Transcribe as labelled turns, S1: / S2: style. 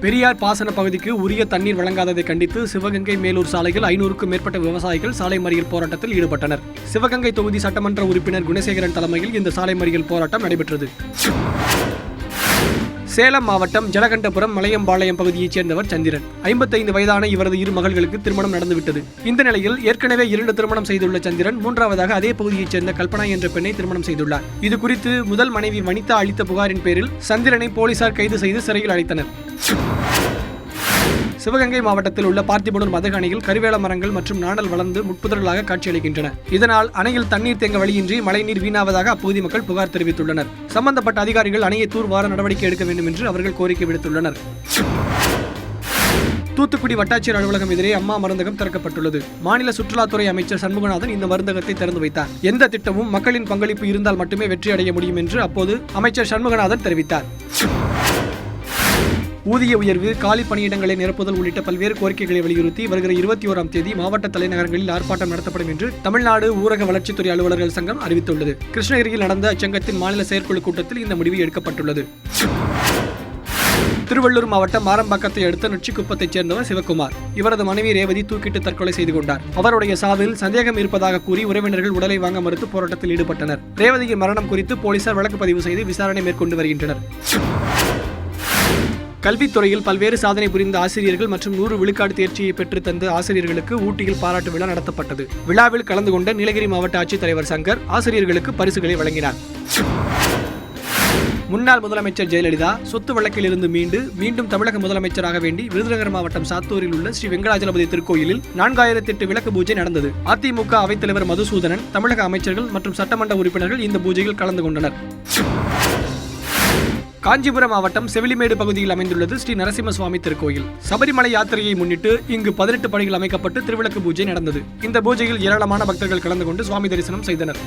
S1: பெரியார் பாசன பகுதிக்கு உரிய தண்ணீர் வழங்காததை கண்டித்து சிவகங்கை மேலூர் சாலையில் 500க்கும் மேற்பட்ட விவசாயிகள் சாலை மறியல் போராட்டத்தில் ஈடுபட்டனர். சிவகங்கை தொகுதி சட்டமன்ற உறுப்பினர் குணசேகரன் தலைமையில் இந்த சாலை மறியல் போராட்டம் நடைபெற்றது. சேலம் மாவட்டம் ஜலகண்டபுரம் மலையம்பாளையம் பகுதியைச் சேர்ந்தவர் சந்திரன். 55 வயதான இவரது இரு மகள்களுக்கு திருமணம் நடந்துவிட்டது. இந்த நிலையில் ஏற்கனவே 2 திருமணம் செய்துள்ள சந்திரன் மூன்றாவதாக அதே பகுதியைச் சேர்ந்த கல்பனா என்ற பெண்ணை திருமணம் செய்துள்ளார். இது குறித்து முதல் மனைவி வனிதா அளித்த புகாரின் பேரில் சந்திரனை போலீசார் கைது செய்து சிறையில் அடைத்தனர். சிவகங்கை மாவட்டத்தில் உள்ள பார்த்திபனூர் மதகு அணையில் கருவேல மரங்கள் மற்றும் நாணல் வளர்ந்து முட்புதர்களாக காட்சியளிக்கின்றன. இதனால் அணையில் தண்ணீர் தேங்க வழியின்றி மழைநீர் வீணாவதாக அப்பகுதி மக்கள் புகார் தெரிவித்துள்ளனர். சம்பந்தப்பட்ட அதிகாரிகள் அணையை தூர்வார நடவடிக்கை எடுக்க வேண்டும் என்று அவர்கள் கோரிக்கை விடுத்துள்ளனர். தூத்துக்குடி வட்டாட்சியர் அலுவலகம் எதிரே அம்மா மருந்தகம் திறக்கப்பட்டுள்ளது. மாநில சுற்றுலாத்துறை அமைச்சர் சண்முகநாதன் இந்த மருந்தகத்தை திறந்து வைத்தார். எந்த திட்டமும் மக்களின் பங்களிப்பு இருந்தால் மட்டுமே வெற்றி அடைய முடியும் என்று அப்போது அமைச்சர் சண்முகநாதன் தெரிவித்தார். ஊதிய உயர்வு, காலி பணியிடங்களை நிரப்புதல் உள்ளிட்ட பல்வேறு கோரிக்கைகளை வலியுறுத்தி வருகிற 21ஆம் தேதி மாவட்ட தலைநகரங்களில் ஆர்ப்பாட்டம் நடத்தப்படும் என்று தமிழ்நாடு ஊரக வளர்ச்சித்துறை அலுவலர்கள் சங்கம் அறிவித்துள்ளது. கிருஷ்ணகிரியில் நடந்த அச்சங்கத்தின் மாநில செயற்குழு கூட்டத்தில் இந்த முடிவு எடுக்கப்பட்டுள்ளது. திருவள்ளூர் மாவட்டம் மாரம்பாக்கத்தை அடுத்த நொச்சிக்குப்பத்தைச் சேர்ந்தவர் சிவக்குமார். இவரது மனைவி ரேவதி தூக்கிட்டு தற்கொலை செய்து கொண்டார். அவருடைய சாவில் சந்தேகம் இருப்பதாக கூறி உறவினர்கள் உடலை வாங்க மறுத்து போராட்டத்தில் ஈடுபட்டனர். ரேவதியின் மரணம் குறித்து போலீசார் வழக்கு பதிவு செய்து விசாரணை மேற்கொண்டு வருகின்றனர். கல்வித்துறையில் பல்வேறு சாதனை புரிந்த ஆசிரியர்கள் மற்றும் 100 விழுக்காடு தேர்ச்சியை பெற்று தந்த ஆசிரியர்களுக்கு ஊட்டியில் பாராட்டு விழா நடத்தப்பட்டது. விழாவில் கலந்து கொண்ட நீலகிரி மாவட்ட ஆட்சித்தலைவர் சங்கர் ஆசிரியர்களுக்கு பரிசுகளை வழங்கினார். முன்னாள் முதலமைச்சர் ஜெயலலிதா சொத்து வழக்கிலிருந்து மீண்டும் தமிழக முதலமைச்சராக வேண்டி விருதுநகர் மாவட்டம் சாத்தூரில் உள்ள ஸ்ரீ வெங்கடாஜலபதி திருக்கோயிலில் 4008 விளக்கு பூஜை நடந்தது. அதிமுக அவைத்தலைவர் மதுசூதனன், தமிழக அமைச்சர்கள் மற்றும் சட்டமன்ற உறுப்பினர்கள் இந்த பூஜையில் கலந்து கொண்டனர். காஞ்சிபுரம் மாவட்டம் செவிலிமேடு பகுதியில் அமைந்துள்ளது ஸ்ரீ நரசிம்ம சுவாமி திருக்கோயில். சபரிமலை யாத்திரையை முன்னிட்டு இங்கு 18 படிகள் அமைக்கப்பட்டு திருவிளக்கு பூஜை நடந்தது. இந்த பூஜையில் ஏராளமான பக்தர்கள் கலந்து கொண்டு சுவாமி தரிசனம் செய்தனர்.